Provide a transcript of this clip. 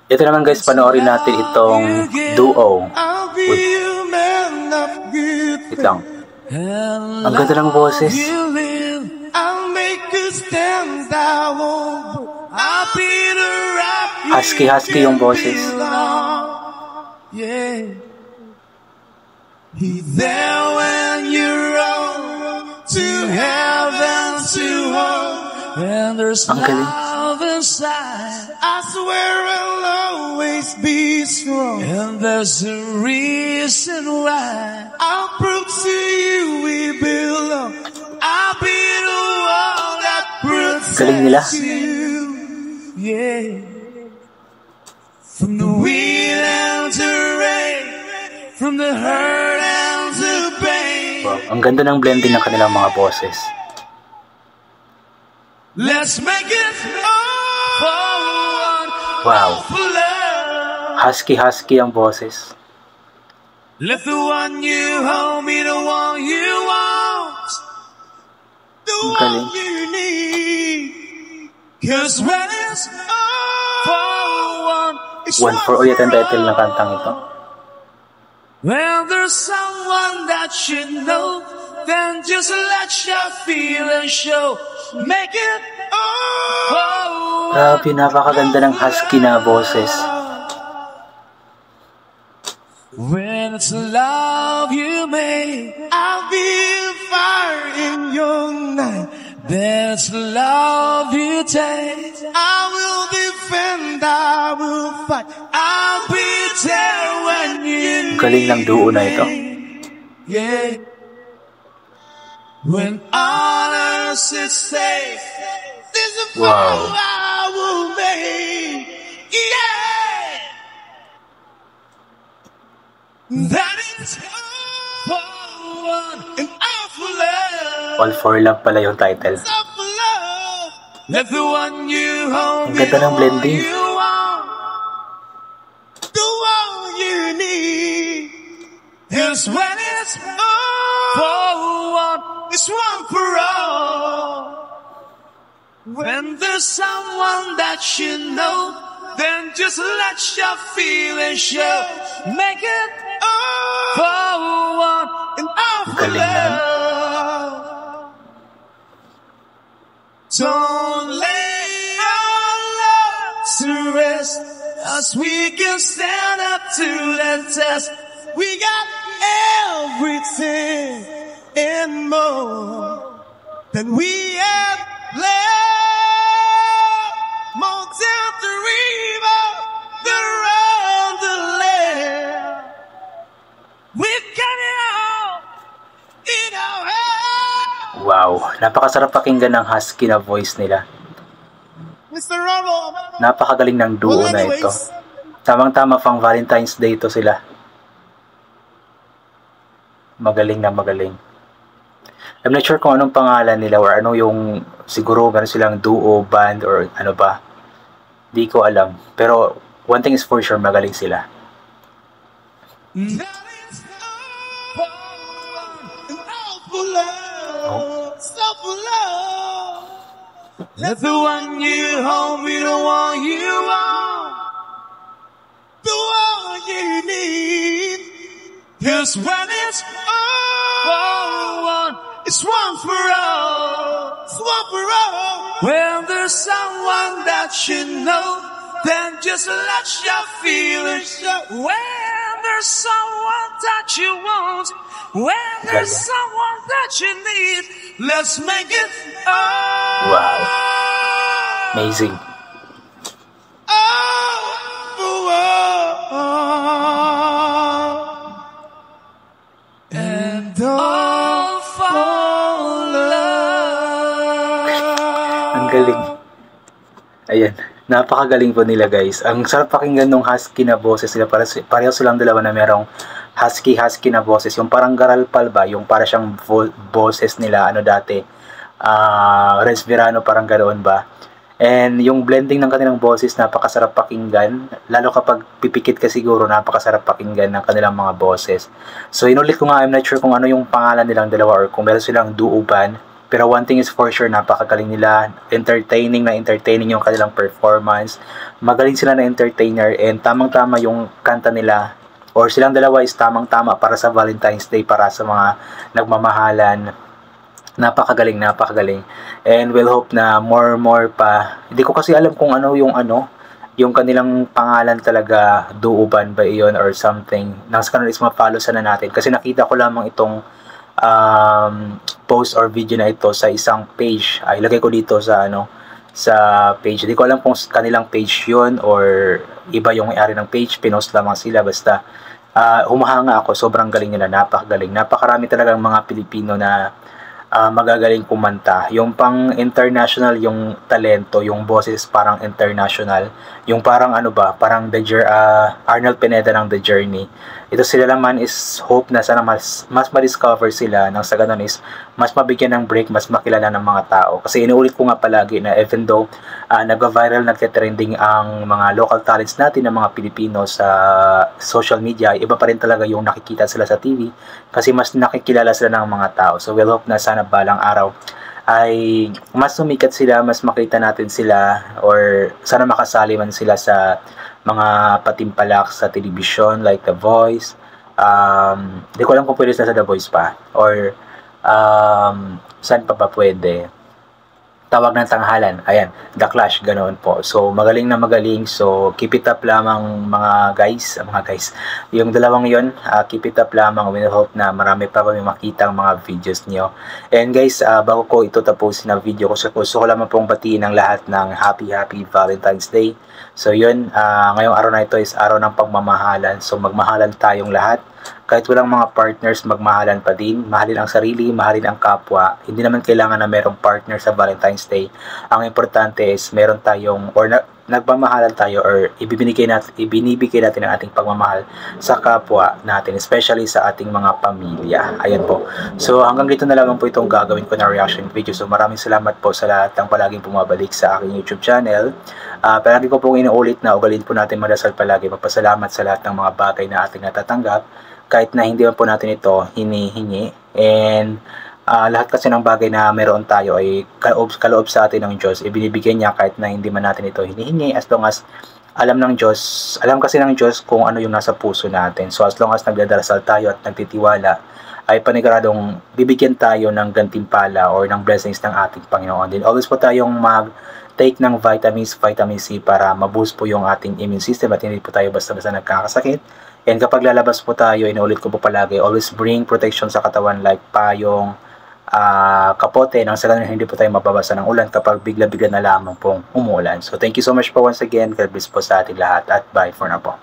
Ito naman guys, panoorin natin itong duo. Wait lang. Ang ganda ng boses. Husky yung boses. He's there when you're on to heaven to home. And there's love inside. I swear I'll always be strong. And there's a reason why I'll prove to you we belong. I'll be the one that protects you. Yeah. From the wind and the rain, from the hurt and the pain. Wow, ang ganda ng blending ng kanilang mga boses. Let's make it forward. Wow. Husky ang boses. Let the one you hold be the one you want. The one you need. Cause when it's forward, it's one for all yet ang title ng kantang ito. When there's someone that you know, then just let your feelings show. Make it grabe, napakaganda ng husky na boses. When it's love you make, I'll be fire in your night. That's love you take. I will defend, I will fight. I'll be there when you galing ng duo na ito. Yeah. When honors is safe, this is wow. I will make. Yeah. That is an awful love. All for love pala yung title. Let the one you hold. Ang ganda ng blending. The one you need. Is when it's for one, it's one for all. When there's someone that you know, then just let your feelings show. Make it for one, and awful love. Don't lay our love to rest, as we can stand up to the test. We got everything and more than we have left. Mountain to river, the round the land. We've got it all in our hands. Wow, napakasarap pakinggan ng husky na voice nila. Napakagaling ng duo na ito. Tamang-tama pang Valentine's Day ito sila. Magaling na magaling. I'm not sure kung anong pangalan nila or ano yung, siguro meron silang duo, band, or ano ba. Di ko alam. Pero one thing is for sure, magaling sila. Let the one you hold be the one you want, the one you need. Cause when it's one, it's one for all, it's one for all. When there's someone that you know, then just let your feelings show. When there's someone that you want, when there's someone that you need, let's make it all. Wow. Amazing. And all for love. Ang galing. Ayan. Napakagaling po nila guys. Ang sarap pakinggan ng husky na boses nila. Pareho silang dalawa na merong husky na boses. Yung parang garalpal ba? Yung para siyang boses nila ano dati. Renz Virano parang ganoon ba? And yung blending ng kanilang boses napakasarap pakinggan, lalo kapag pipikit ka siguro napakasarap pakinggan ng kanilang mga boses. So inulit ko nga, I'm not sure kung ano yung pangalan nilang dalawa or kung meron silang duo band. Pero one thing is for sure, napakagaling nila, entertaining yung kanilang performance, magaling sila na entertainer, and tamang-tama yung kanta nila, or silang dalawa is tamang-tama para sa Valentine's Day, para sa mga nagmamahalan. Napakagaling. And we'll hope na more pa. Hindi ko kasi alam kung yung kanilang pangalan talaga, Duuban ba iyon or something. Nasa kanila is ma-follow sana natin. Kasi nakita ko lamang itong post or video na ito sa isang page. Ay, ilagay ko dito sa sa page. Hindi ko alam kung kanilang page yun or iba yung may-ari ng page. Pinost lamang sila. Basta humahanga ako. Sobrang galing nila. Napakagaling. Napakarami talagang mga Pilipino na magagaling kumanta. Yung pang international yung talento, yung boses parang international. Yung parang parang Arnold Pineda ng The Journey. Ito sila naman is hope na sana mas ma-discover sila, nang sa ganun is mas mabigyan ng break, mas makilala ng mga tao. Kasi inuulit ko nga palagi na even though nag-viral, nagte-trending ang mga local talents natin ng mga Pilipino sa social media, iba pa rin talaga yung nakikita sila sa TV kasi mas nakikilala sila ng mga tao. So we'll hope na sana balang araw ay mas sumikat sila, mas makita natin sila, or sana makasali man sila sa mga patimpalak sa television like The Voice. Di ko alam kung pwede sila sa The Voice pa, or saan pa ba pwede. Tawag ng Tanghalan, ayan, The Clash, ganoon po. So magaling. So keep it up lamang mga guys. Yung dalawang yon, keep it up lamang. We hope na marami pa kami makita ang mga videos niyo. And guys, bago ko ito tapusin na video ko, gusto ko lamang pong batiin ang lahat ng happy Valentine's Day. So yun, ngayong araw na ito is araw ng pagmamahalan. So magmahalan tayong lahat. Kahit walang mga partners, magmahalan pa din. Mahalin ang sarili, mahalin ang kapwa. Hindi naman kailangan na merong partner sa Valentine's Day. Ang importante is meron tayong, or nagmamahalan tayo, or ibinibigay natin ang ating pagmamahal sa kapwa natin, especially sa ating mga pamilya. Ayan po. So hanggang dito na lamang po itong gagawin ko na reaction video. So maraming salamat po sa lahat ng palaging bumabalik sa aking YouTube channel. Palagi ko pong inuulit na ugalin po natin madasal palagi, magpasalamat sa lahat ng mga bagay na ating natatanggap, kahit na hindi man po natin ito hinihingi. And lahat kasi ng bagay na meron tayo ay kaloob sa atin ng Diyos, ibinibigay niya kahit na hindi man natin ito hinihingi, as long as alam kasi ng Diyos kung ano yung nasa puso natin. So as long as nagdarasal tayo at nagtitiwala, ay paniguradong bibigyan tayo ng gantimpala or ng blessings ng ating Panginoon. Din always po tayong take ng vitamin C para ma-boost po yung ating immune system at hindi po tayo basta-basta nagkakasakit. And kapag lalabas po tayo, inuulit ko po palagi, always bring protection sa katawan like payong, kapote, nang sa ganun hindi po tayo mababasa ng ulan kapag bigla-bigla na lamang pong umuulan. So thank you so much po once again. God bless po sa ating lahat at bye for now po.